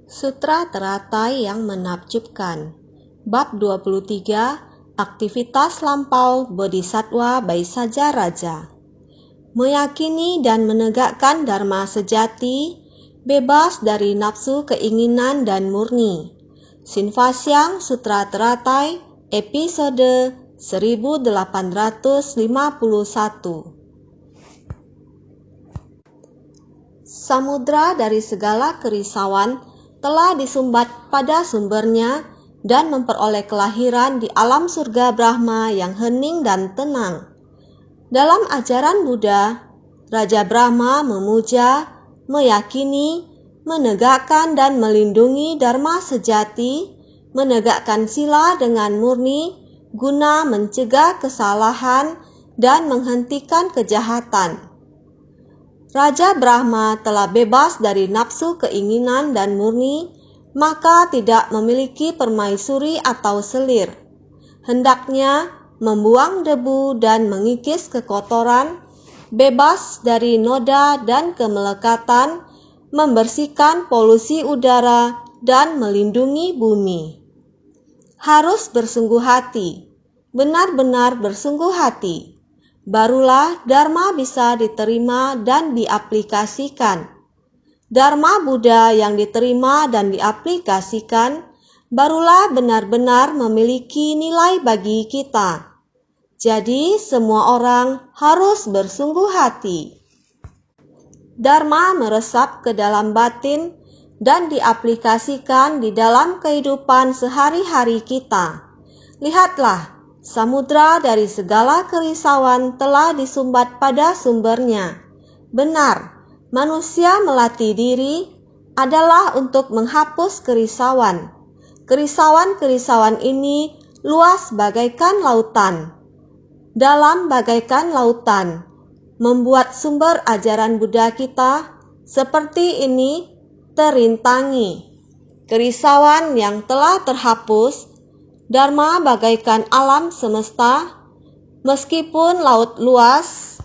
Sutra teratai yang menakjubkan. Bab 23, Aktivitas lampau Bodhisattva Baisaja Raja. Meyakini dan menegakkan dharma sejati, bebas dari nafsu keinginan dan murni. Sinvasyang Sutra Teratai, episode 1851. Samudra dari segala kerisauan telah disumbat pada sumbernya dan memperoleh kelahiran di alam surga Brahma yang hening dan tenang. Dalam ajaran Buddha, Raja Brahma memuja, meyakini, menegakkan dan melindungi dharma sejati, menegakkan sila dengan murni guna mencegah kesalahan dan menghentikan kejahatan. Raja Brahma telah bebas dari nafsu keinginan dan murni, maka tidak memiliki permaisuri atau selir. Hendaknya membuang debu dan mengikis kekotoran, bebas dari noda dan kemelekatan, membersihkan polusi udara dan melindungi bumi. Harus bersungguh hati, benar-benar bersungguh hati. Barulah Dharma bisa diterima dan diaplikasikan. Dharma Buddha yang diterima dan diaplikasikan, barulah benar-benar memiliki nilai bagi kita. Jadi semua orang harus bersungguh hati. Dharma meresap ke dalam batin dan diaplikasikan di dalam kehidupan sehari-hari kita. Lihatlah, samudra dari segala kerisauan telah disumbat pada sumbernya. Benar, manusia melatih diri adalah untuk menghapus kerisauan. Kerisauan-kerisauan ini luas bagaikan lautan. Dalam bagaikan lautan, membuat sumber ajaran Buddha kita seperti ini terintangi. Kerisauan yang telah terhapus, Dharma bagaikan alam semesta, meskipun laut luas,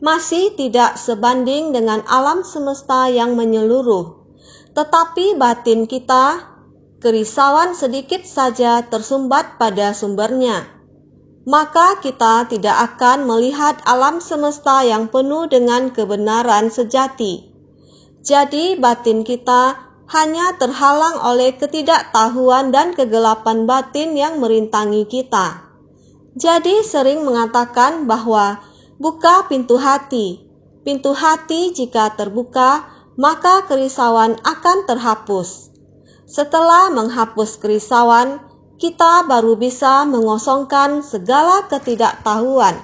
masih tidak sebanding dengan alam semesta yang menyeluruh. Tetapi batin kita, kerisauan sedikit saja tersumbat pada sumbernya. Maka kita tidak akan melihat alam semesta yang penuh dengan kebenaran sejati. Jadi batin kita hanya terhalang oleh ketidaktahuan dan kegelapan batin yang merintangi kita. Jadi sering mengatakan bahwa buka pintu hati. Pintu hati jika terbuka, maka kerisauan akan terhapus. Setelah menghapus kerisauan, kita baru bisa mengosongkan segala ketidaktahuan.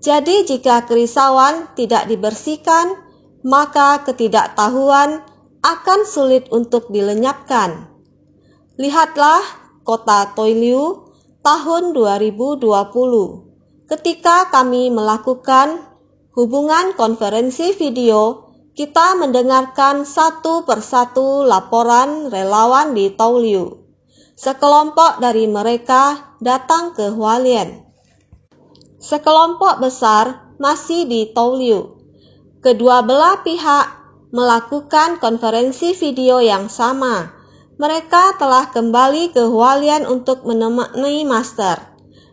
Jadi jika kerisauan tidak dibersihkan, maka ketidaktahuan akan sulit untuk dilenyapkan. Lihatlah kota Toiliu tahun 2020. Ketika kami melakukan hubungan konferensi video, kita mendengarkan satu persatu laporan relawan di Toiliu. Sekelompok dari mereka datang ke Hualien. Sekelompok besar masih di Toiliu. Kedua belah pihak melakukan konferensi video yang sama. Mereka telah kembali ke Hualien untuk menemani master.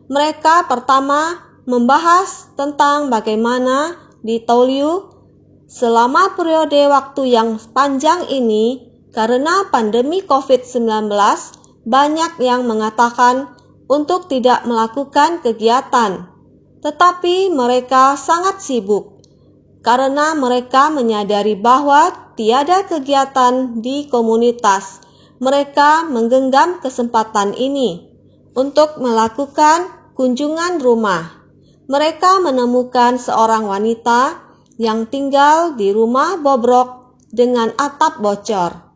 Mereka pertama membahas tentang bagaimana di Toiliu selama periode waktu yang panjang ini, karena pandemi COVID-19, banyak yang mengatakan untuk tidak melakukan kegiatan. Tetapi mereka sangat sibuk, karena mereka menyadari bahwa tiada kegiatan di komunitas. Mereka menggenggam kesempatan ini untuk melakukan kunjungan rumah. Mereka menemukan seorang wanita yang tinggal di rumah bobrok dengan atap bocor.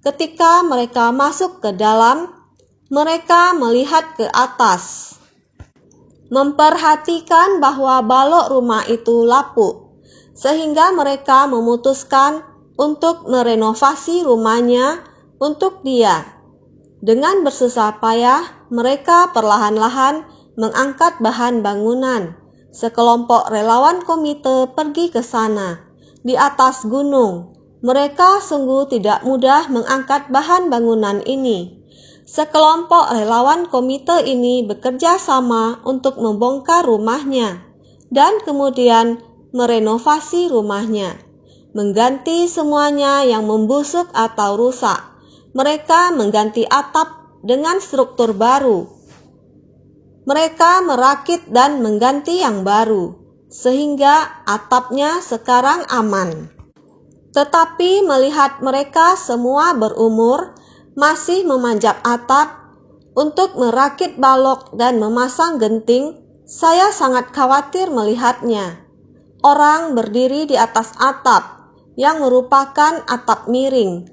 Ketika mereka masuk ke dalam, mereka melihat ke atas, memperhatikan bahwa balok rumah itu lapuk. Sehingga mereka memutuskan untuk merenovasi rumahnya untuk dia. Dengan bersusah payah, mereka perlahan-lahan mengangkat bahan bangunan. Sekelompok relawan komite pergi ke sana, di atas gunung, Mereka sungguh tidak mudah mengangkat bahan bangunan ini. Sekelompok relawan komite ini bekerja sama untuk membongkar rumahnya dan kemudian merenovasi rumahnya, mengganti semuanya yang membusuk atau rusak. Mereka mengganti atap dengan struktur baru. Mereka merakit dan mengganti yang baru, sehingga atapnya sekarang aman. Tetapi melihat mereka semua berumur, masih memanjat atap untuk merakit balok dan memasang genting, saya sangat khawatir melihatnya. Orang berdiri di atas atap yang merupakan atap miring.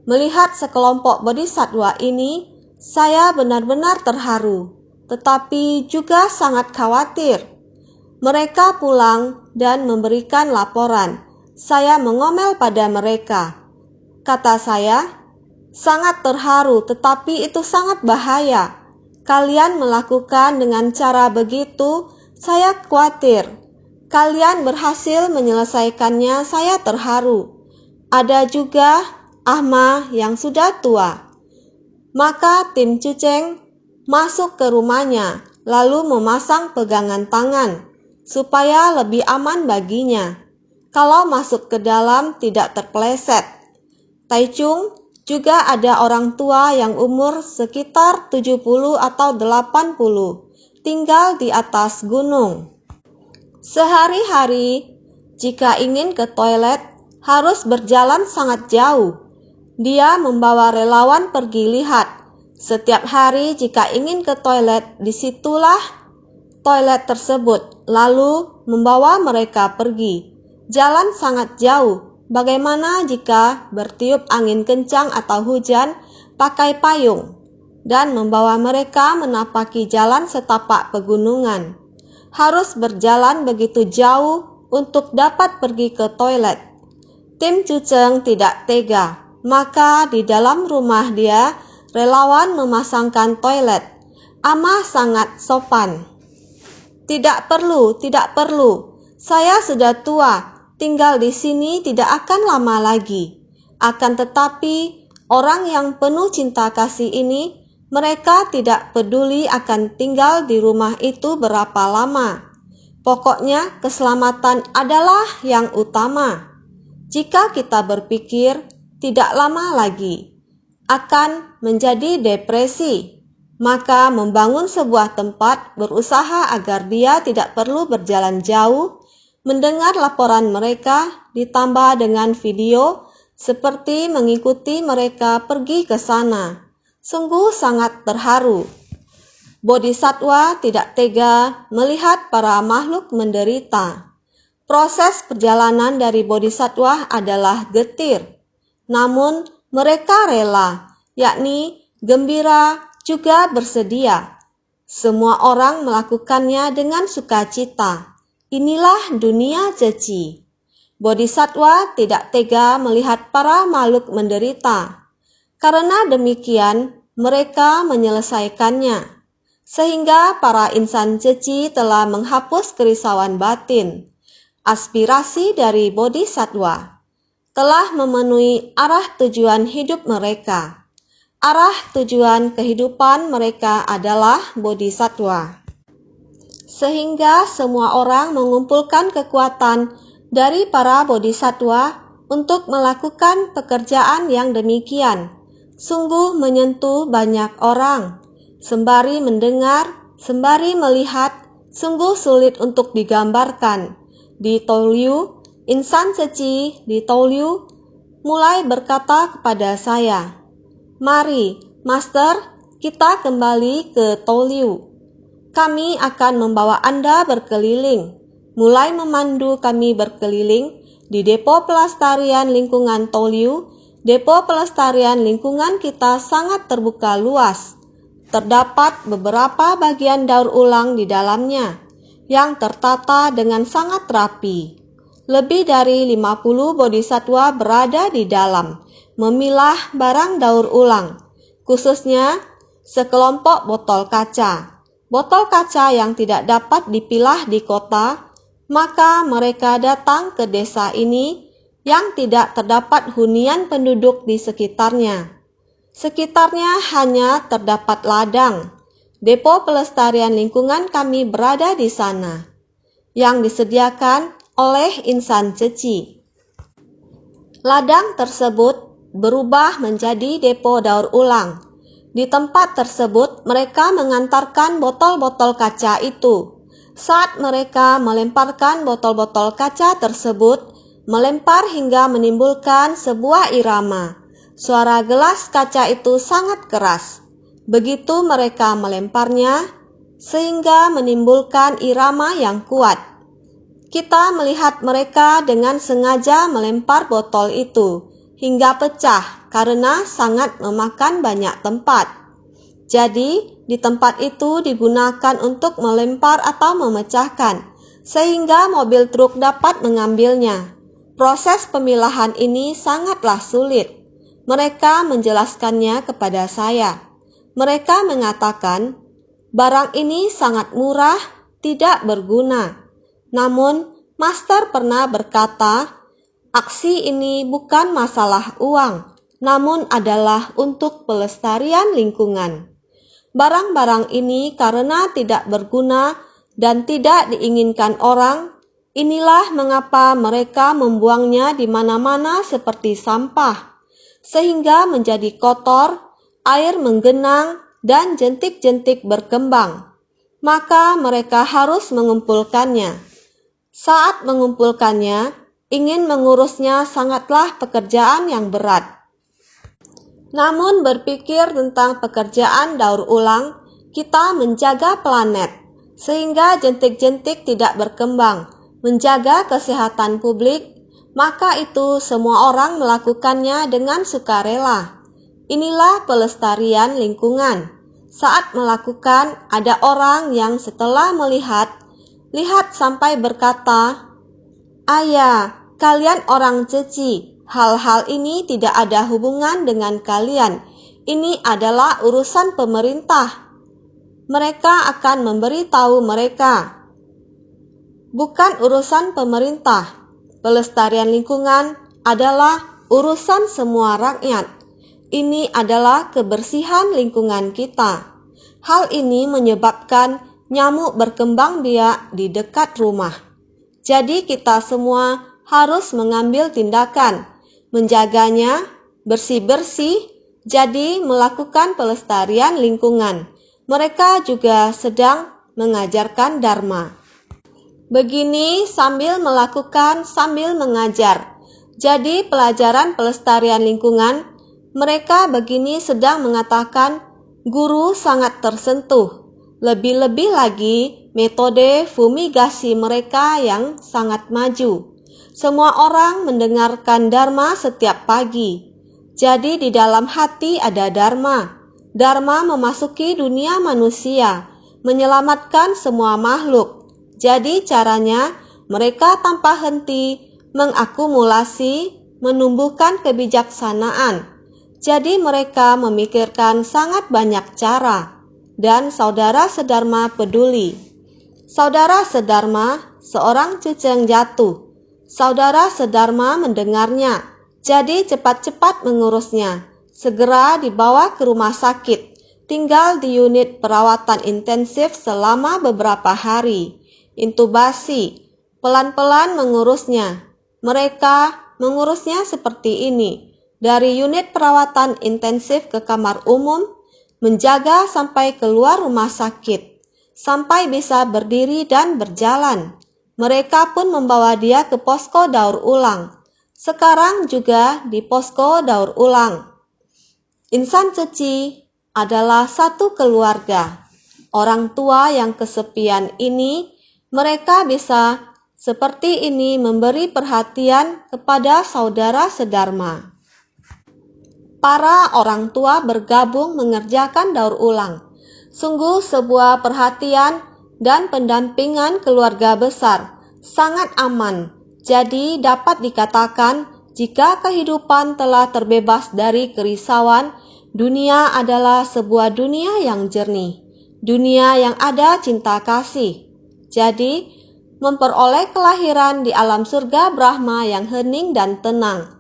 Melihat sekelompok bodhisatwa ini, saya benar-benar terharu, tetapi juga sangat khawatir. Mereka pulang dan memberikan laporan. Saya mengomel pada mereka. Kata saya, sangat terharu, tetapi itu sangat bahaya. Kalian melakukan dengan cara begitu, saya khawatir. Kalian berhasil menyelesaikannya, saya terharu. Ada juga Ahma yang sudah tua. Maka tim Cuceng masuk ke rumahnya, lalu memasang pegangan tangan, supaya lebih aman baginya. Kalau masuk ke dalam tidak terpeleset. Taichung juga ada orang tua yang umur sekitar 70 atau 80, tinggal di atas gunung. Sehari-hari, jika ingin ke toilet, harus berjalan sangat jauh. Dia membawa relawan pergi lihat. Setiap hari jika ingin ke toilet, disitulah toilet tersebut, lalu membawa mereka pergi. Jalan sangat jauh. Bagaimana jika bertiup angin kencang atau hujan, pakai payung, dan membawa mereka menapaki jalan setapak pegunungan? Harus berjalan begitu jauh untuk dapat pergi ke toilet. Tim Cuceng tidak tega, maka di dalam rumah dia, relawan memasangkan toilet. Amah sangat sopan. Tidak perlu. Saya sudah tua, tinggal di sini tidak akan lama lagi. Akan tetapi, orang yang penuh cinta kasih ini, mereka tidak peduli akan tinggal di rumah itu berapa lama. Pokoknya keselamatan adalah yang utama. Jika kita berpikir tidak lama lagi akan menjadi depresi, maka membangun sebuah tempat berusaha agar dia tidak perlu berjalan jauh, mendengar laporan mereka ditambah dengan video seperti mengikuti mereka pergi ke sana. Sungguh sangat terharu. Bodhisatwa tidak tega melihat para makhluk menderita. Proses perjalanan dari bodhisatwa adalah getir, namun mereka rela, yakni gembira juga bersedia. Semua orang melakukannya dengan sukacita. Inilah dunia ceci. Bodhisatwa tidak tega melihat para makhluk menderita. Karena demikian, mereka menyelesaikannya. Sehingga para insan ceci telah menghapus kerisauan batin. Aspirasi dari bodhisatwa telah memenuhi arah tujuan hidup mereka. Arah tujuan kehidupan mereka adalah bodhisatwa. Sehingga semua orang mengumpulkan kekuatan dari para bodhisatwa untuk melakukan pekerjaan yang demikian. Sungguh menyentuh banyak orang. Sembari mendengar, sembari melihat, sungguh sulit untuk digambarkan. Di Tolyu, insan ceci di Tolyu mulai berkata kepada saya, "Mari, Master, kita kembali ke Tolyu. Kami akan membawa Anda berkeliling." Mulai memandu kami berkeliling di Depo Pelestarian Lingkungan Tolyu. Depo Pelestarian Lingkungan kita sangat terbuka luas. Terdapat beberapa bagian daur ulang di dalamnya yang tertata dengan sangat rapi. Lebih dari 50 bodhisatwa berada di dalam, memilah barang daur ulang, khususnya sekelompok botol kaca. Botol kaca yang tidak dapat dipilah di kota, maka mereka datang ke desa ini yang tidak terdapat hunian penduduk di sekitarnya. Sekitarnya hanya terdapat ladang. Depo pelestarian lingkungan kami berada di sana, yang disediakan oleh insan ceci. Ladang tersebut berubah menjadi depo daur ulang. Di tempat tersebut mereka mengantarkan botol-botol kaca itu. Saat mereka melemparkan botol-botol kaca tersebut, melempar hingga menimbulkan sebuah irama. Suara gelas kaca itu sangat keras. Begitu mereka melemparnya, sehingga menimbulkan irama yang kuat. Kita melihat mereka dengan sengaja melempar botol itu hingga pecah karena sangat memakan banyak tempat. Jadi, di tempat itu digunakan untuk melempar atau memecahkan, sehingga mobil truk dapat mengambilnya. Proses pemilahan ini sangatlah sulit. Mereka menjelaskannya kepada saya. Mereka mengatakan, barang ini sangat murah, tidak berguna. Namun, Master pernah berkata, aksi ini bukan masalah uang, namun adalah untuk pelestarian lingkungan. Barang-barang ini karena tidak berguna dan tidak diinginkan orang, inilah mengapa mereka membuangnya di mana-mana seperti sampah, sehingga menjadi kotor, air menggenang, dan jentik-jentik berkembang. Maka mereka harus mengumpulkannya. Saat mengumpulkannya, ingin mengurusnya sangatlah pekerjaan yang berat. Namun berpikir tentang pekerjaan daur ulang, kita menjaga planet, sehingga jentik-jentik tidak berkembang, menjaga kesehatan publik, maka itu semua orang melakukannya dengan sukarela. Inilah pelestarian lingkungan. Saat melakukan, ada orang yang setelah lihat sampai berkata, "Ayah, kalian orang ceci, hal-hal ini tidak ada hubungan dengan kalian. Ini adalah urusan pemerintah." Mereka akan memberitahu mereka, bukan urusan pemerintah. Pelestarian lingkungan adalah urusan semua rakyat. Ini adalah kebersihan lingkungan kita. Hal ini menyebabkan nyamuk berkembang biak di dekat rumah. Jadi kita semua harus mengambil tindakan, menjaganya, bersih-bersih, jadi melakukan pelestarian lingkungan. Mereka juga sedang mengajarkan Dharma. Begini sambil melakukan, sambil mengajar. Jadi pelajaran pelestarian lingkungan, mereka begini sedang mengatakan, guru sangat tersentuh. Lebih-lebih lagi metode fumigasi mereka yang sangat maju. Semua orang mendengarkan Dharma setiap pagi. Jadi di dalam hati ada Dharma. Dharma memasuki dunia manusia, menyelamatkan semua makhluk. Jadi caranya mereka tanpa henti mengakumulasi, menumbuhkan kebijaksanaan. Jadi mereka memikirkan sangat banyak cara. Dan saudara sedharma peduli. Saudara sedharma, seorang cuceng jatuh. Saudara sedharma mendengarnya, jadi cepat-cepat mengurusnya. Segera dibawa ke rumah sakit, tinggal di unit perawatan intensif selama beberapa hari. Intubasi, pelan-pelan mengurusnya. Mereka mengurusnya seperti ini. Dari unit perawatan intensif ke kamar umum, menjaga sampai keluar rumah sakit, sampai bisa berdiri dan berjalan. Mereka pun membawa dia ke posko daur ulang. Sekarang juga di posko daur ulang. Insan ceci adalah satu keluarga. Orang tua yang kesepian ini, mereka bisa seperti ini memberi perhatian kepada saudara sedharma. Para orang tua bergabung mengerjakan daur ulang. Sungguh sebuah perhatian dan pendampingan keluarga besar, sangat aman. Jadi dapat dikatakan jika kehidupan telah terbebas dari kerisauan, dunia adalah sebuah dunia yang jernih, dunia yang ada cinta kasih. Jadi memperoleh kelahiran di alam surga Brahma yang hening dan tenang.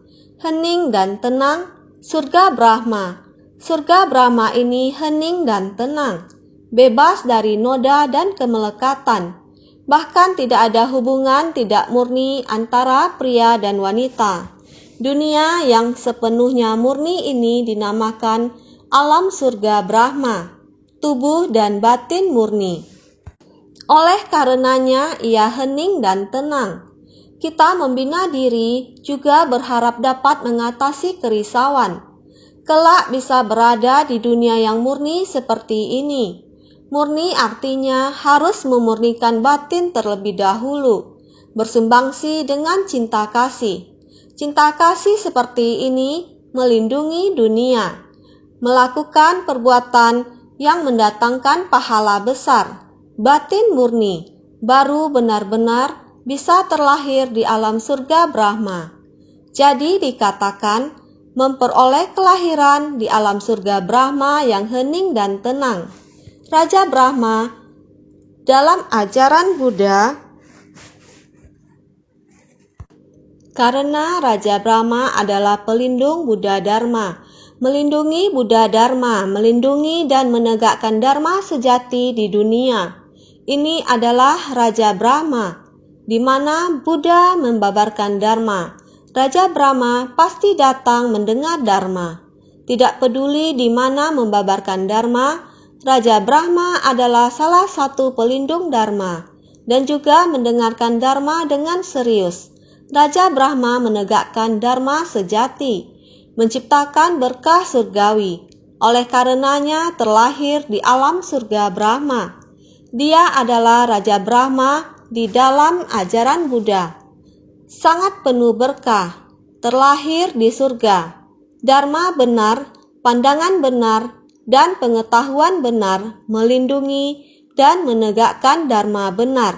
Hening dan tenang, surga Brahma. Surga Brahma ini hening dan tenang, bebas dari noda dan kemelekatan. Bahkan tidak ada hubungan tidak murni antara pria dan wanita. Dunia yang sepenuhnya murni ini dinamakan alam surga Brahma, tubuh dan batin murni. Oleh karenanya ia hening dan tenang. Kita membina diri juga berharap dapat mengatasi kerisauan. Kelak bisa berada di dunia yang murni seperti ini. Murni artinya harus memurnikan batin terlebih dahulu, bersumbangsih dengan cinta kasih. Cinta kasih seperti ini melindungi dunia, melakukan perbuatan yang mendatangkan pahala besar. Batin murni baru benar-benar bisa terlahir di alam surga Brahma. Jadi dikatakan memperoleh kelahiran di alam surga Brahma yang hening dan tenang. Raja Brahma dalam ajaran Buddha, karena Raja Brahma adalah pelindung Buddha Dharma, melindungi Buddha Dharma, melindungi dan menegakkan Dharma sejati di dunia. Ini adalah Raja Brahma, di mana Buddha membabarkan Dharma. Raja Brahma pasti datang mendengar Dharma. Tidak peduli di mana membabarkan Dharma, Raja Brahma adalah salah satu pelindung Dharma dan juga mendengarkan Dharma dengan serius. Raja Brahma menegakkan Dharma sejati, menciptakan berkah surgawi. Oleh karenanya terlahir di alam surga Brahma. Dia adalah Raja Brahma di dalam ajaran Buddha. Sangat penuh berkah, terlahir di surga. Dharma benar, pandangan benar, dan pengetahuan benar melindungi dan menegakkan Dharma benar.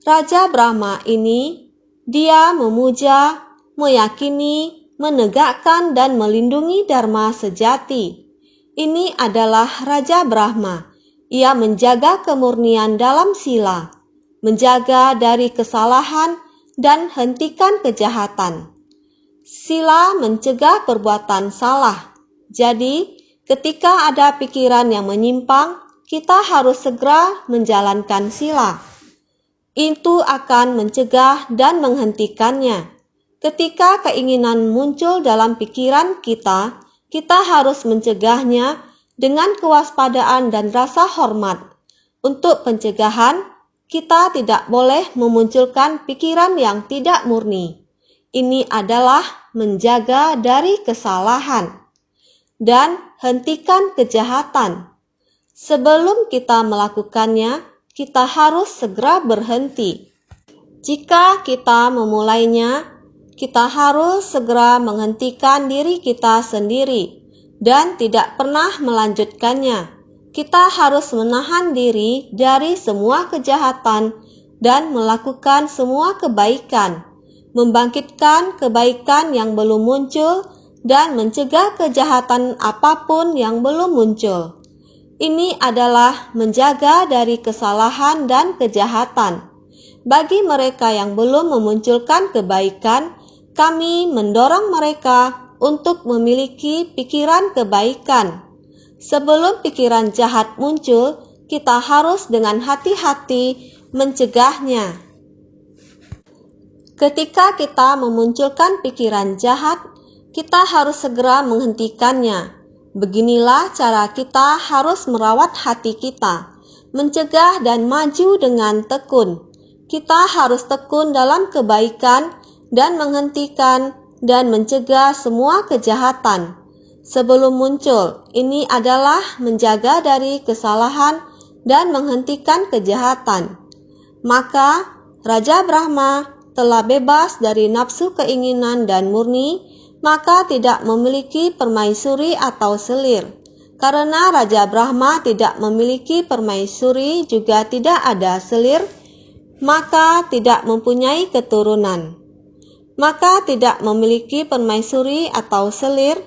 Raja Brahma ini dia memuja, meyakini, menegakkan dan melindungi Dharma sejati. Ini adalah Raja Brahma. Ia menjaga kemurnian dalam sila, menjaga dari kesalahan dan hentikan kejahatan. Sila mencegah perbuatan salah. Jadi, ketika ada pikiran yang menyimpang, kita harus segera menjalankan sila. Itu akan mencegah dan menghentikannya. Ketika keinginan muncul dalam pikiran kita, kita harus mencegahnya dengan kewaspadaan dan rasa hormat. Untuk pencegahan, kita tidak boleh memunculkan pikiran yang tidak murni. Ini adalah menjaga dari kesalahan dan hentikan kejahatan. Sebelum kita melakukannya, kita harus segera berhenti. Jika kita memulainya, kita harus segera menghentikan diri kita sendiri dan tidak pernah melanjutkannya. Kita harus menahan diri dari semua kejahatan dan melakukan semua kebaikan, membangkitkan kebaikan yang belum muncul dan mencegah kejahatan apapun yang belum muncul. Ini adalah menjaga dari kesalahan dan kejahatan. Bagi mereka yang belum memunculkan kebaikan, kami mendorong mereka untuk memiliki pikiran kebaikan. Sebelum pikiran jahat muncul, kita harus dengan hati-hati mencegahnya. Ketika kita memunculkan pikiran jahat, kita harus segera menghentikannya. Beginilah cara kita harus merawat hati kita, mencegah dan maju dengan tekun. Kita harus tekun dalam kebaikan dan menghentikan dan mencegah semua kejahatan. Sebelum muncul, ini adalah menjaga dari kesalahan dan menghentikan kejahatan. Maka, Raja Brahma telah bebas dari nafsu keinginan dan murni, maka tidak memiliki permaisuri atau selir. Karena Raja Brahma tidak memiliki permaisuri juga tidak ada selir, maka tidak mempunyai keturunan. Maka tidak memiliki permaisuri atau selir,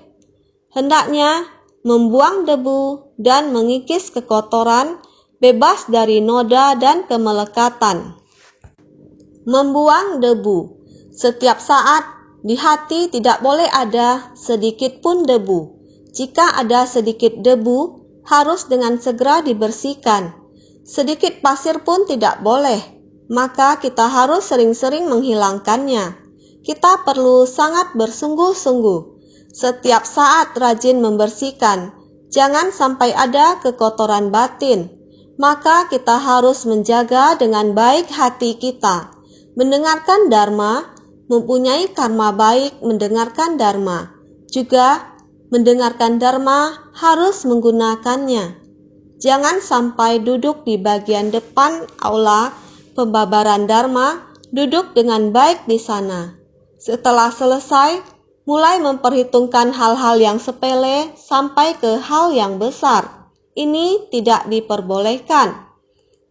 hendaknya membuang debu dan mengikis kekotoran, bebas dari noda dan kemelekatan. membuang debu. Setiap saat di hati tidak boleh ada sedikit pun debu. Jika ada sedikit debu, harus dengan segera dibersihkan. Sedikit pasir pun tidak boleh, maka kita harus sering-sering menghilangkannya. Kita perlu sangat bersungguh-sungguh. Setiap saat rajin membersihkan. Jangan sampai ada kekotoran batin. Maka kita harus menjaga dengan baik hati kita. Mendengarkan dharma, mempunyai karma baik mendengarkan dharma. Juga mendengarkan dharma harus menggunakannya. Jangan sampai duduk di bagian depan aula pembabaran dharma, duduk dengan baik di sana. Setelah selesai, mulai memperhitungkan hal-hal yang sepele sampai ke hal yang besar. Ini tidak diperbolehkan.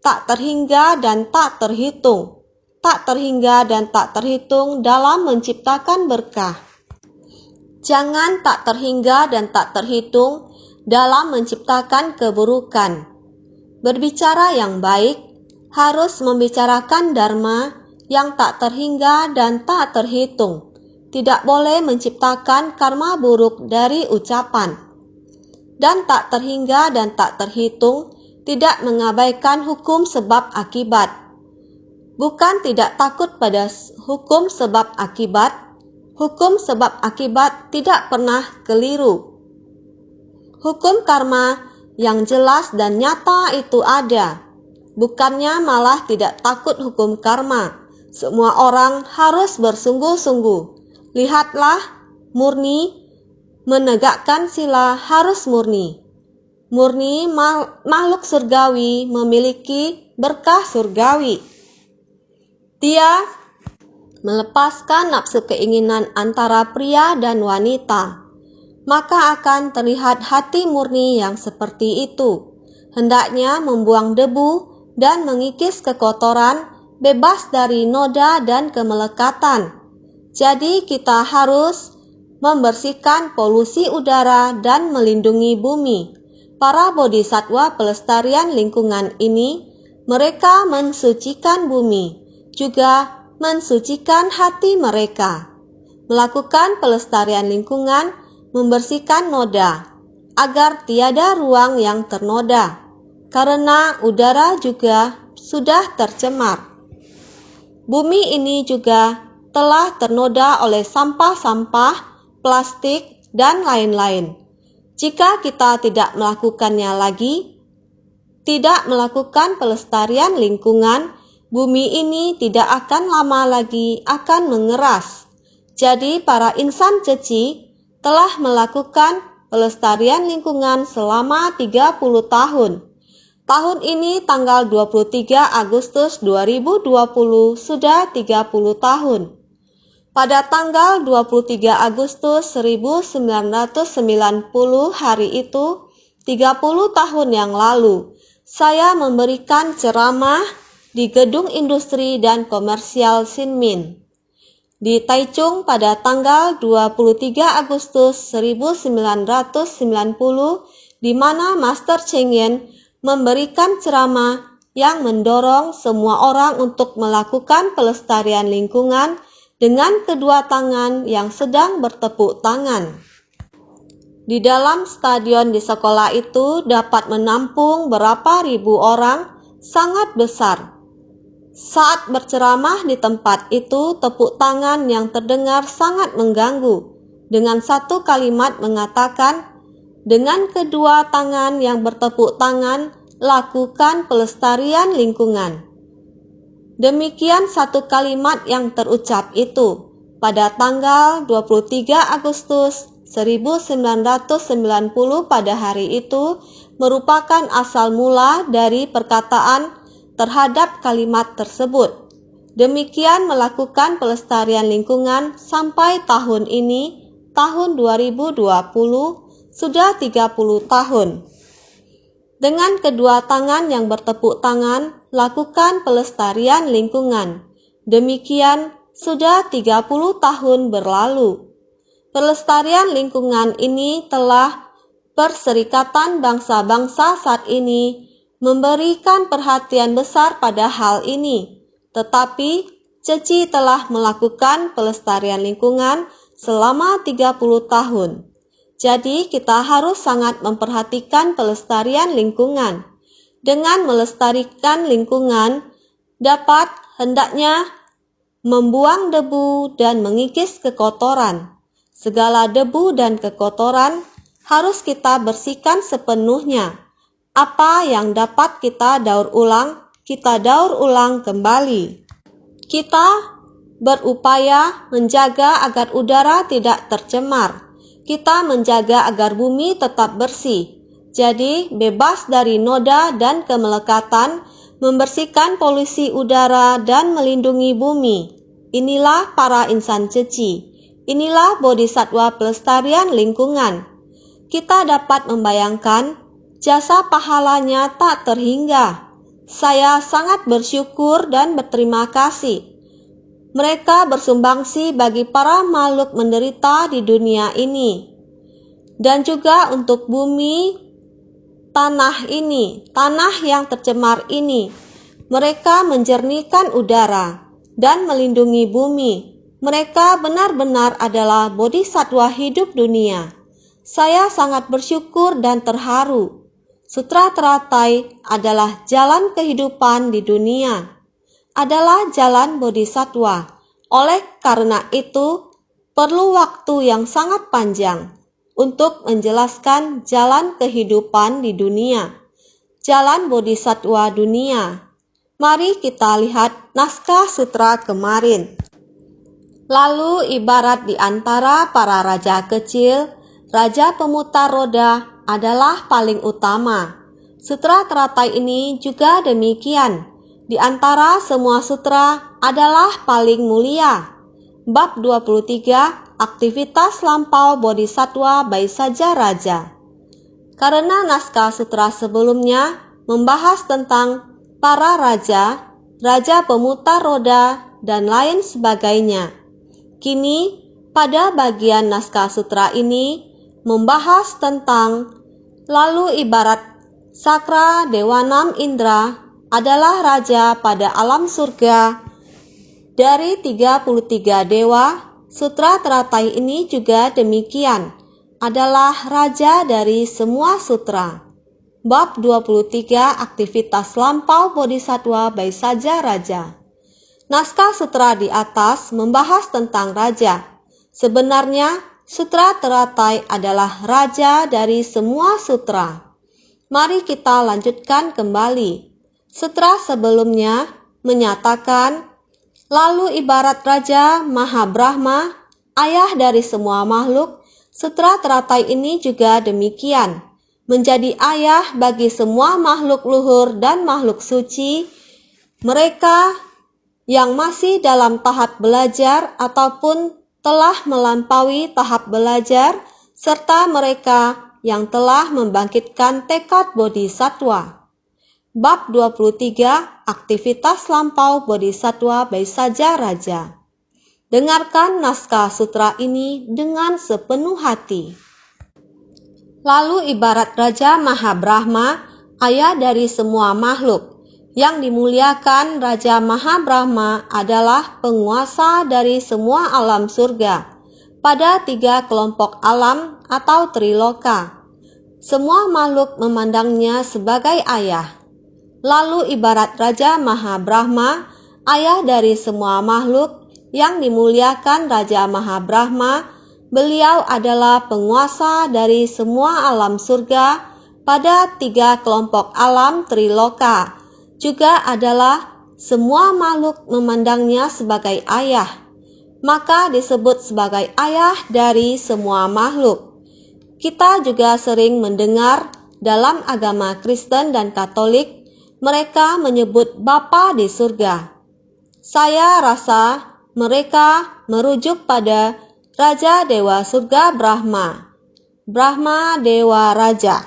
Tak terhingga dan tak terhitung. Tak terhingga dan tak terhitung dalam menciptakan berkah. Jangan tak terhingga dan tak terhitung dalam menciptakan keburukan. Berbicara yang baik harus membicarakan dharma yang tak terhingga dan tak terhitung. Tidak boleh menciptakan karma buruk dari ucapan. Dan tak terhingga dan tak terhitung tidak mengabaikan hukum sebab akibat. Bukan tidak takut pada hukum sebab akibat. Hukum sebab akibat tidak pernah keliru. Hukum karma yang jelas dan nyata itu ada. Bukannya malah tidak takut hukum karma. Semua orang harus bersungguh-sungguh. Lihatlah, murni, menegakkan sila harus murni. Murni makhluk surgawi memiliki berkah surgawi. Dia melepaskan nafsu keinginan antara pria dan wanita, maka akan terlihat hati murni yang seperti itu. Hendaknya membuang debu dan mengikis kekotoran, bebas dari noda dan kemelekatan. Jadi kita harus membersihkan polusi udara dan melindungi bumi. Para bodhisatwa pelestarian lingkungan ini, mereka mensucikan bumi, juga mensucikan hati mereka. Melakukan pelestarian lingkungan, membersihkan noda, agar tiada ruang yang ternoda, karena udara juga sudah tercemar. Bumi ini juga telah ternoda oleh sampah-sampah, plastik, dan lain-lain. Jika kita tidak melakukannya lagi, tidak melakukan pelestarian lingkungan, bumi ini tidak akan lama lagi akan mengeras. Jadi para insan ceci telah melakukan pelestarian lingkungan selama 30 tahun. Tahun ini tanggal 23 Agustus 2020 sudah 30 tahun. Pada tanggal 23 Agustus 1990 hari itu, 30 tahun yang lalu, saya memberikan ceramah di Gedung Industri dan Komersial Sinmin di Taichung pada tanggal 23 Agustus 1990, di mana Master Cheng Yen memberikan ceramah yang mendorong semua orang untuk melakukan pelestarian lingkungan dengan kedua tangan yang sedang bertepuk tangan. Di dalam stadion di sekolah itu dapat menampung berapa ribu orang, sangat besar. Saat berceramah di tempat itu, tepuk tangan yang terdengar sangat mengganggu. Dengan satu kalimat mengatakan, dengan kedua tangan yang bertepuk tangan, lakukan pelestarian lingkungan. Demikian satu kalimat yang terucap itu pada tanggal 23 Agustus 1990 pada hari itu merupakan asal mula dari perkataan terhadap kalimat tersebut. Demikian melakukan pelestarian lingkungan sampai tahun ini, tahun 2020, sudah 30 tahun. Dengan kedua tangan yang bertepuk tangan, lakukan pelestarian lingkungan. Demikian sudah 30 tahun berlalu. Pelestarian lingkungan ini telah Perserikatan Bangsa-Bangsa saat ini memberikan perhatian besar pada hal ini. Tetapi Ceci telah melakukan pelestarian lingkungan selama 30 tahun. Jadi kita harus sangat memperhatikan pelestarian lingkungan. Dengan melestarikan lingkungan, dapat hendaknya membuang debu dan mengikis kekotoran. Segala debu dan kekotoran harus kita bersihkan sepenuhnya. Apa yang dapat kita daur ulang kembali. Kita berupaya menjaga agar udara tidak tercemar. Kita menjaga agar bumi tetap bersih. Jadi, bebas dari noda dan kemelekatan, membersihkan polusi udara dan melindungi bumi. Inilah para insan ceci. Inilah bodhisatwa pelestarian lingkungan. Kita dapat membayangkan jasa pahalanya tak terhingga. Saya sangat bersyukur dan berterima kasih. Mereka bersumbangsi bagi para makhluk menderita di dunia ini. Dan juga untuk bumi, tanah yang tercemar ini. Mereka menjernihkan udara dan melindungi bumi. Mereka benar-benar adalah bodhisatwa hidup dunia. Saya sangat bersyukur dan terharu. Sutra teratai adalah jalan kehidupan di dunia. Adalah jalan bodhisatwa. Oleh karena itu, perlu waktu yang sangat panjang untuk menjelaskan jalan kehidupan di dunia. Jalan bodhisatwa dunia. Mari kita lihat naskah sutra kemarin. Lalu ibarat di antara para raja kecil, raja pemutar roda adalah paling utama. Sutra teratai ini juga demikian. Di antara semua sutra adalah paling mulia. Bab 23, aktivitas lampau bodhisatwa Baisaja Raja. Karena naskah sutra sebelumnya membahas tentang para raja, raja pemutar roda, dan lain sebagainya. Kini, pada bagian naskah sutra ini membahas tentang lalu ibarat Sakra Dewanam Indra adalah raja pada alam surga. Dari 33 dewa, sutra teratai ini juga demikian, adalah raja dari semua sutra. Bab 23, aktivitas lampau bodhisatwa Baisaja Raja. Naskah sutra di atas membahas tentang raja. Sebenarnya, sutra teratai adalah raja dari semua sutra. Mari kita lanjutkan kembali. Sutra sebelumnya menyatakan, lalu ibarat Raja Mahabrahma, ayah dari semua makhluk, sutra teratai ini juga demikian, menjadi ayah bagi semua makhluk luhur dan makhluk suci, mereka yang masih dalam tahap belajar ataupun telah melampaui tahap belajar, serta mereka yang telah membangkitkan tekad bodhisatwa. Bab 23, aktivitas lampau bodhisatwa Baisaja Raja. Dengarkan naskah sutra ini dengan sepenuh hati. Lalu ibarat Raja Mahabrahma, ayah dari semua makhluk. Yang dimuliakan Raja Mahabrahma adalah penguasa dari semua alam surga, pada 3 kelompok alam atau triloka. Semua makhluk memandangnya sebagai ayah. Lalu ibarat Raja Mahabrahma, ayah dari semua makhluk, yang dimuliakan Raja Mahabrahma, beliau adalah penguasa dari semua alam surga pada 3 kelompok alam triloka, juga adalah semua makhluk memandangnya sebagai ayah, maka disebut sebagai ayah dari semua makhluk. Kita juga sering mendengar dalam agama Kristen dan Katolik, mereka menyebut Bapa di surga. Saya rasa mereka merujuk pada Raja Dewa Surga Brahma, Brahma Dewa Raja.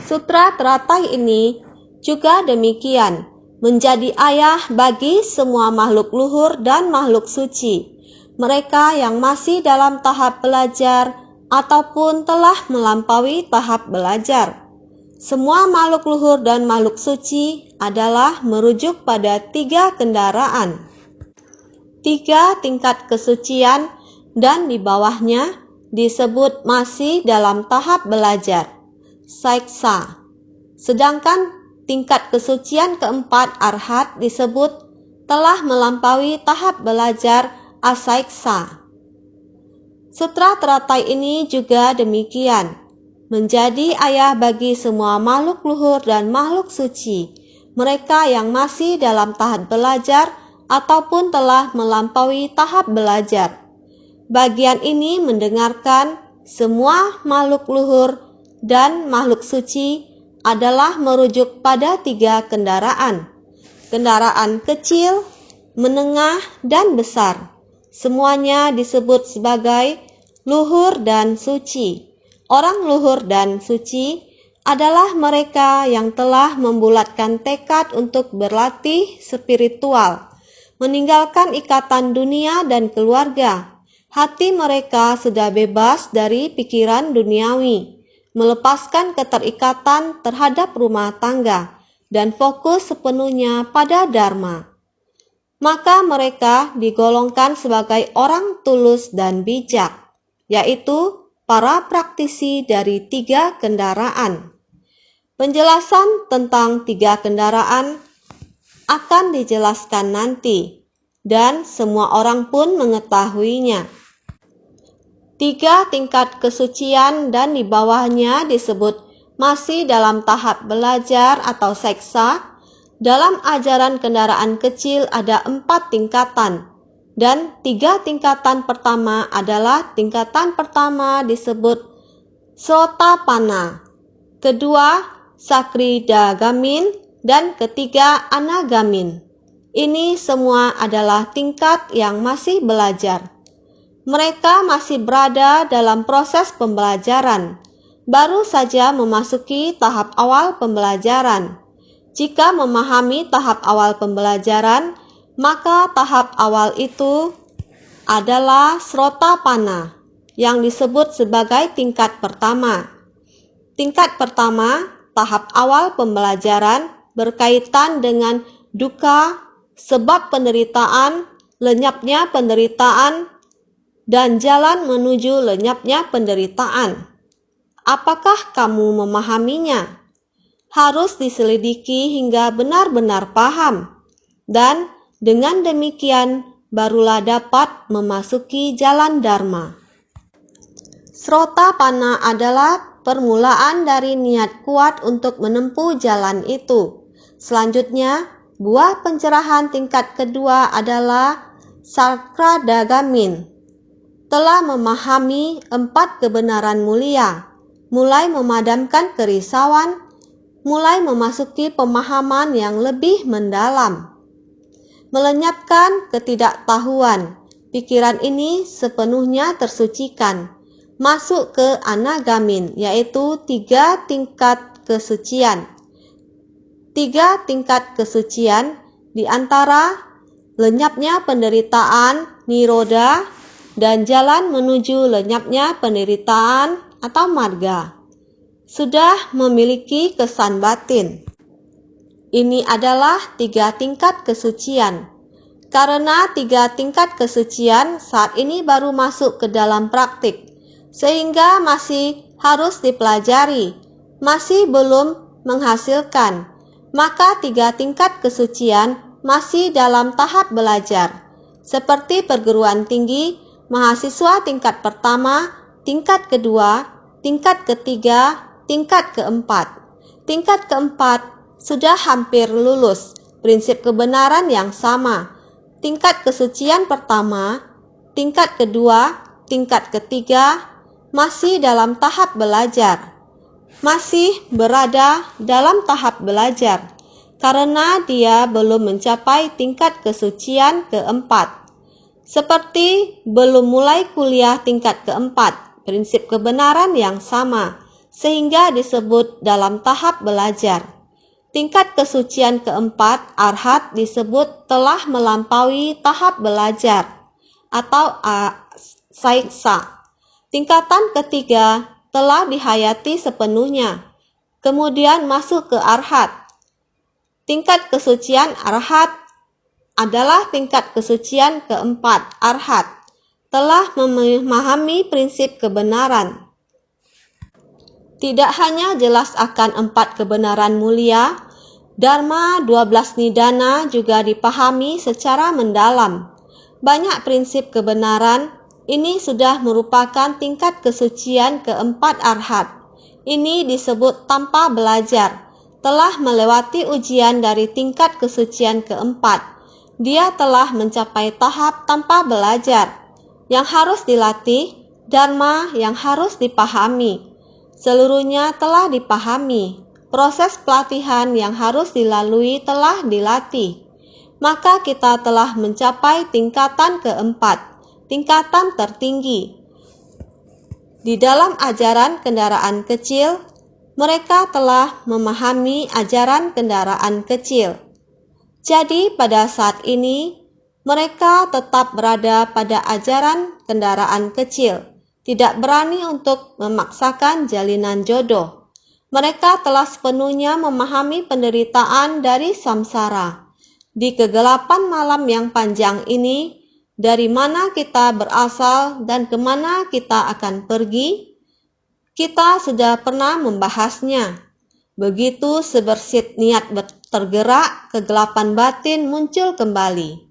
Sutra teratai ini juga demikian, menjadi ayah bagi semua makhluk luhur dan makhluk suci, mereka yang masih dalam tahap belajar ataupun telah melampaui tahap belajar. Semua makhluk luhur dan makhluk suci adalah merujuk pada 3 kendaraan. 3 tingkat kesucian dan di bawahnya disebut masih dalam tahap belajar, saiksa. Sedangkan tingkat kesucian keempat, arhat, disebut telah melampaui tahap belajar, asaiksa. Sutra teratai ini juga demikian, menjadi ayah bagi semua makhluk luhur dan makhluk suci, mereka yang masih dalam tahap belajar ataupun telah melampaui tahap belajar. Bagian ini mendengarkan semua makhluk luhur dan makhluk suci adalah merujuk pada 3 kendaraan. Kendaraan kecil, menengah, dan besar. Semuanya disebut sebagai luhur dan suci. Orang luhur dan suci adalah mereka yang telah membulatkan tekad untuk berlatih spiritual, meninggalkan ikatan dunia dan keluarga. Hati mereka sudah bebas dari pikiran duniawi, melepaskan keterikatan terhadap rumah tangga, dan fokus sepenuhnya pada dharma. Maka mereka digolongkan sebagai orang tulus dan bijak, yaitu para praktisi dari 3 kendaraan. Penjelasan tentang 3 kendaraan akan dijelaskan nanti, dan semua orang pun mengetahuinya. 3 tingkat kesucian dan di bawahnya disebut masih dalam tahap belajar atau seksa. Dalam ajaran kendaraan kecil ada 4 tingkatan, dan 3 tingkatan pertama adalah tingkatan pertama disebut Sotapanna, kedua Sakridagamin, dan ketiga Anagamin. Ini semua adalah tingkat yang masih belajar. Mereka masih berada dalam proses pembelajaran, baru saja memasuki tahap awal pembelajaran. Jika memahami tahap awal pembelajaran, maka tahap awal itu adalah Sotapanna, yang disebut sebagai tingkat pertama. Tingkat pertama, tahap awal pembelajaran, berkaitan dengan dukkha, sebab penderitaan, lenyapnya penderitaan, dan jalan menuju lenyapnya penderitaan. Apakah kamu memahaminya? Harus diselidiki hingga benar-benar paham, dan dengan demikian barulah dapat memasuki jalan dharma. Sotapanna adalah permulaan dari niat kuat untuk menempuh jalan itu. Selanjutnya, buah pencerahan tingkat kedua adalah Sakridagamin. Telah memahami 4 kebenaran mulia, mulai memadamkan kerisauan, mulai memasuki pemahaman yang lebih mendalam, melenyapkan ketidaktahuan. Pikiran ini sepenuhnya tersucikan, masuk ke Anagamin, yaitu 3 tingkat kesucian. 3 tingkat kesucian di antara lenyapnya penderitaan, niroda, dan jalan menuju lenyapnya penderitaan atau marga, sudah memiliki kesan batin. Ini adalah 3 tingkat kesucian. Karena 3 tingkat kesucian saat ini baru masuk ke dalam praktik, sehingga masih harus dipelajari, masih belum menghasilkan, maka 3 tingkat kesucian masih dalam tahap belajar. Seperti perguruan tinggi, mahasiswa tingkat pertama, tingkat kedua, tingkat ketiga, tingkat keempat. Tingkat keempat sudah hampir lulus, prinsip kebenaran yang sama. Tingkat kesucian pertama, tingkat kedua, tingkat ketiga, masih dalam tahap belajar. Masih berada dalam tahap belajar, karena dia belum mencapai tingkat kesucian keempat. Seperti belum mulai kuliah tingkat keempat, prinsip kebenaran yang sama, sehingga disebut dalam tahap belajar. Tingkat kesucian keempat, arhat, disebut telah melampaui tahap belajar atau saiksa. Tingkatan ketiga telah dihayati sepenuhnya, kemudian masuk ke arhat. Tingkat kesucian arhat adalah tingkat kesucian keempat, arhat, telah memahami prinsip kebenaran. Tidak hanya jelas akan 4 kebenaran mulia, Dharma 12 Nidana juga dipahami secara mendalam. Banyak prinsip kebenaran ini sudah merupakan tingkat kesucian keempat arhat. Ini disebut tanpa belajar, telah melewati ujian dari tingkat kesucian keempat. Dia telah mencapai tahap tanpa belajar. Yang harus dilatih, Dharma yang harus dipahami. Seluruhnya telah dipahami. Proses pelatihan yang harus dilalui telah dilatih. Maka kita telah mencapai tingkatan keempat, tingkatan tertinggi. Di dalam ajaran kendaraan kecil, mereka telah memahami ajaran kendaraan kecil. Jadi pada saat ini, mereka tetap berada pada ajaran kendaraan kecil, tidak berani untuk memaksakan jalinan jodoh. Mereka telah sepenuhnya memahami penderitaan dari samsara. Di kegelapan malam yang panjang ini, dari mana kita berasal dan kemana kita akan pergi, kita sudah pernah membahasnya. Begitu sebersit niat tergerak, kegelapan batin muncul kembali.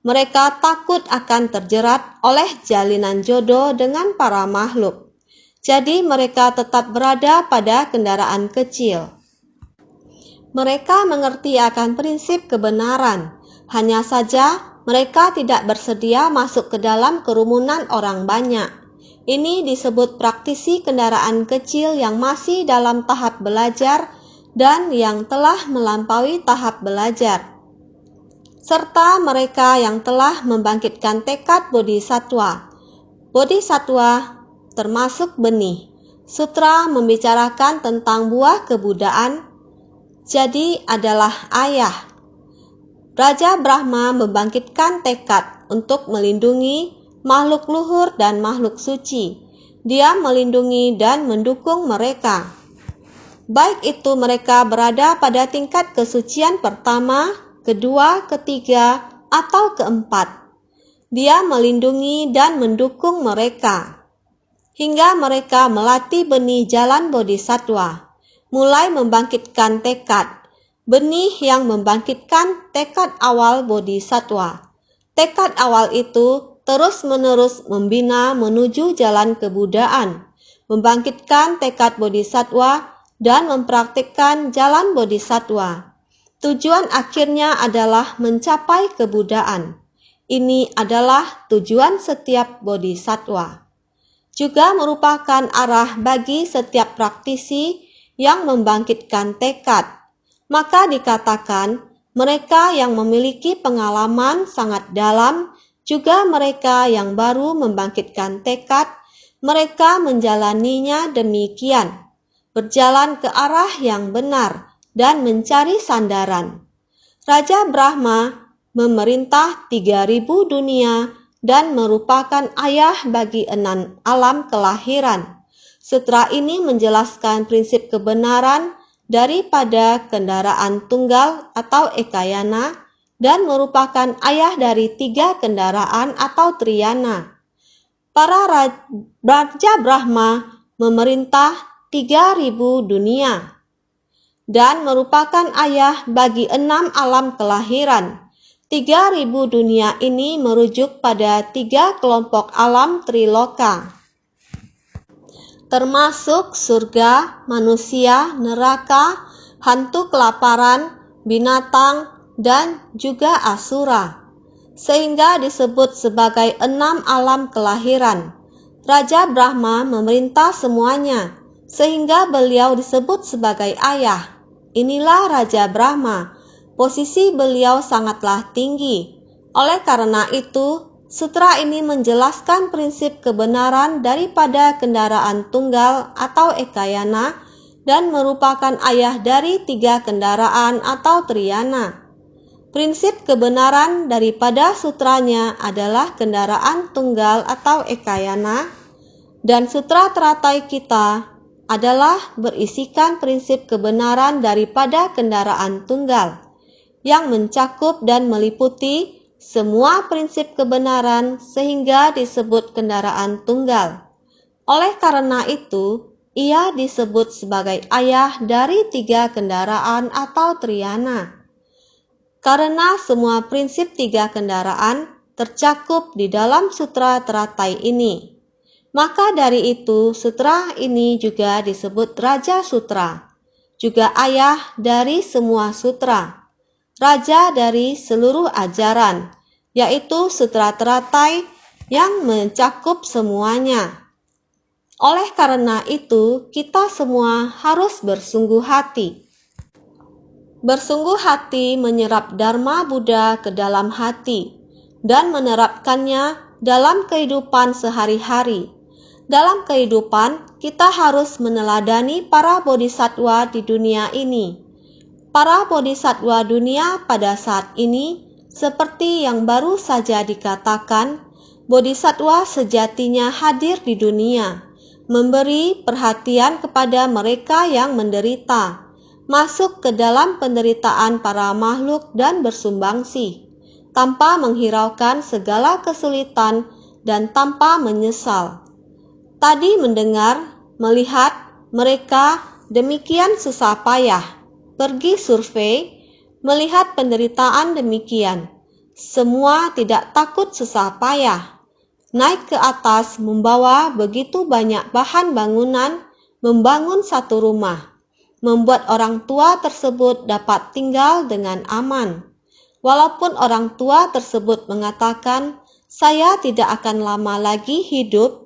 Mereka takut akan terjerat oleh jalinan jodoh dengan para makhluk. Jadi mereka tetap berada pada kendaraan kecil. Mereka mengerti akan prinsip kebenaran. Hanya saja mereka tidak bersedia masuk ke dalam kerumunan orang banyak. Ini disebut praktisi kendaraan kecil yang masih dalam tahap belajar dan yang telah melampaui tahap belajar. Serta mereka yang telah membangkitkan tekad bodhisatwa. Bodhisatwa termasuk benih. Sutra membicarakan tentang buah kebudaan, jadi adalah ayah. Raja Brahma membangkitkan tekad untuk melindungi makhluk luhur dan makhluk suci. Dia melindungi dan mendukung mereka. Baik itu mereka berada pada tingkat kesucian pertama, kedua, ketiga, atau keempat. Dia melindungi dan mendukung mereka. Hingga mereka melatih benih jalan bodhisatwa, mulai membangkitkan tekad. Benih yang membangkitkan tekad awal bodhisatwa. Tekad awal itu terus-menerus membina menuju jalan kebudaan, membangkitkan tekad bodhisatwa dan mempraktikkan jalan bodhisatwa. Tujuan akhirnya adalah mencapai kebudaan. Ini adalah tujuan setiap bodhisatwa. Juga merupakan arah bagi setiap praktisi yang membangkitkan tekad. Maka dikatakan, mereka yang memiliki pengalaman sangat dalam, juga mereka yang baru membangkitkan tekad, mereka menjalaninya demikian, berjalan ke arah yang benar dan mencari sandaran. Raja Brahma memerintah 3.000 dunia dan merupakan ayah bagi 6 alam kelahiran. Sutra ini menjelaskan prinsip kebenaran daripada kendaraan tunggal atau ekayana dan merupakan ayah dari 3 kendaraan atau triyana. Para Raja Brahma memerintah 3.000 dunia dan merupakan ayah bagi 6 alam kelahiran. 3.000 dunia ini merujuk pada 3 kelompok alam triloka, termasuk surga, manusia, neraka, hantu kelaparan, binatang, dan juga asura, sehingga disebut sebagai 6 alam kelahiran. Raja Brahma memerintah semuanya, sehingga beliau disebut sebagai ayah. Inilah Raja Brahma. Posisi beliau sangatlah tinggi. Oleh karena itu, sutra ini menjelaskan prinsip kebenaran daripada kendaraan tunggal atau ekayana dan merupakan ayah dari 3 kendaraan atau triyana. Prinsip kebenaran daripada sutranya adalah kendaraan tunggal atau ekayana, dan sutra teratai kita adalah berisikan prinsip kebenaran daripada kendaraan tunggal. yang mencakup dan meliputi semua prinsip kebenaran sehingga disebut kendaraan tunggal. Oleh karena itu, ia disebut sebagai ayah dari 3 kendaraan atau triana. Karena semua prinsip 3 kendaraan tercakup di dalam sutra teratai ini, maka dari itu sutra ini juga disebut Raja Sutra, juga ayah dari semua sutra, raja dari seluruh ajaran, yaitu sutra teratai yang mencakup semuanya. Oleh karena itu, kita semua harus bersungguh hati. Bersungguh hati menyerap Dharma Buddha ke dalam hati dan menerapkannya dalam kehidupan sehari-hari. Dalam kehidupan, kita harus meneladani para bodhisattva di dunia ini. Para bodhisattva dunia pada saat ini, seperti yang baru saja dikatakan, bodhisattva sejatinya hadir di dunia, memberi perhatian kepada mereka yang menderita, masuk ke dalam penderitaan para makhluk dan bersumbangsi, tanpa menghiraukan segala kesulitan dan tanpa menyesal. Tadi mendengar, melihat mereka demikian susah payah, pergi survei, melihat penderitaan demikian. Semua tidak takut susah payah. Naik ke atas membawa begitu banyak bahan bangunan, membangun satu rumah, membuat orang tua tersebut dapat tinggal dengan aman. Walaupun orang tua tersebut mengatakan, "Saya tidak akan lama lagi hidup."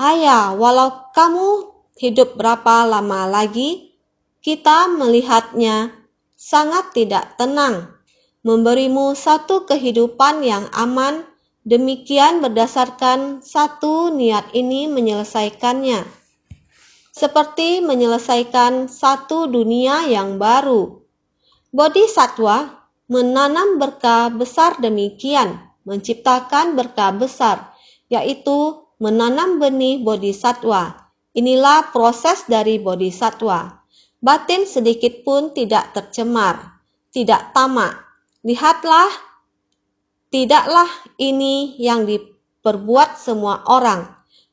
Ayah, walau kamu hidup berapa lama lagi, kita melihatnya sangat tidak tenang, memberimu satu kehidupan yang aman, demikian berdasarkan satu niat ini menyelesaikannya. Seperti menyelesaikan satu dunia yang baru. Bodhisattva menanam berkah besar demikian, menciptakan berkah besar, yaitu menanam benih bodhisattva. Inilah proses dari bodhisattva. Batin sedikit pun tidak tercemar, tidak tamak. Lihatlah, tidaklah ini yang diperbuat semua orang.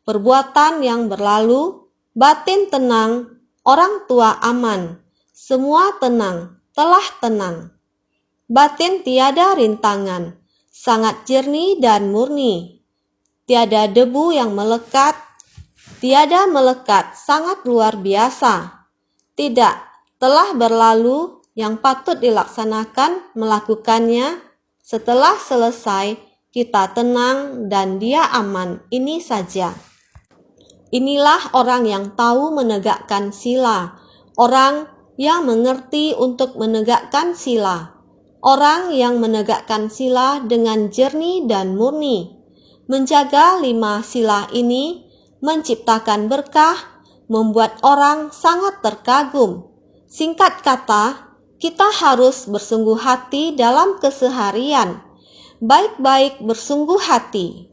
Perbuatan yang berlalu, batin tenang, orang tua aman, semua tenang, telah tenang. Batin tiada rintangan, sangat jernih dan murni. Tiada debu yang melekat, tiada melekat, sangat luar biasa. Tidak, telah berlalu, yang patut dilaksanakan melakukannya. Setelah selesai, kita tenang dan dia aman. Ini saja. Inilah orang yang tahu menegakkan sila, orang yang mengerti untuk menegakkan sila, orang yang menegakkan sila dengan jernih dan murni. Menjaga 5 sila ini menciptakan berkah, membuat orang sangat terkagum. Singkat kata, kita harus bersungguh hati dalam keseharian. Baik-baik bersungguh hati.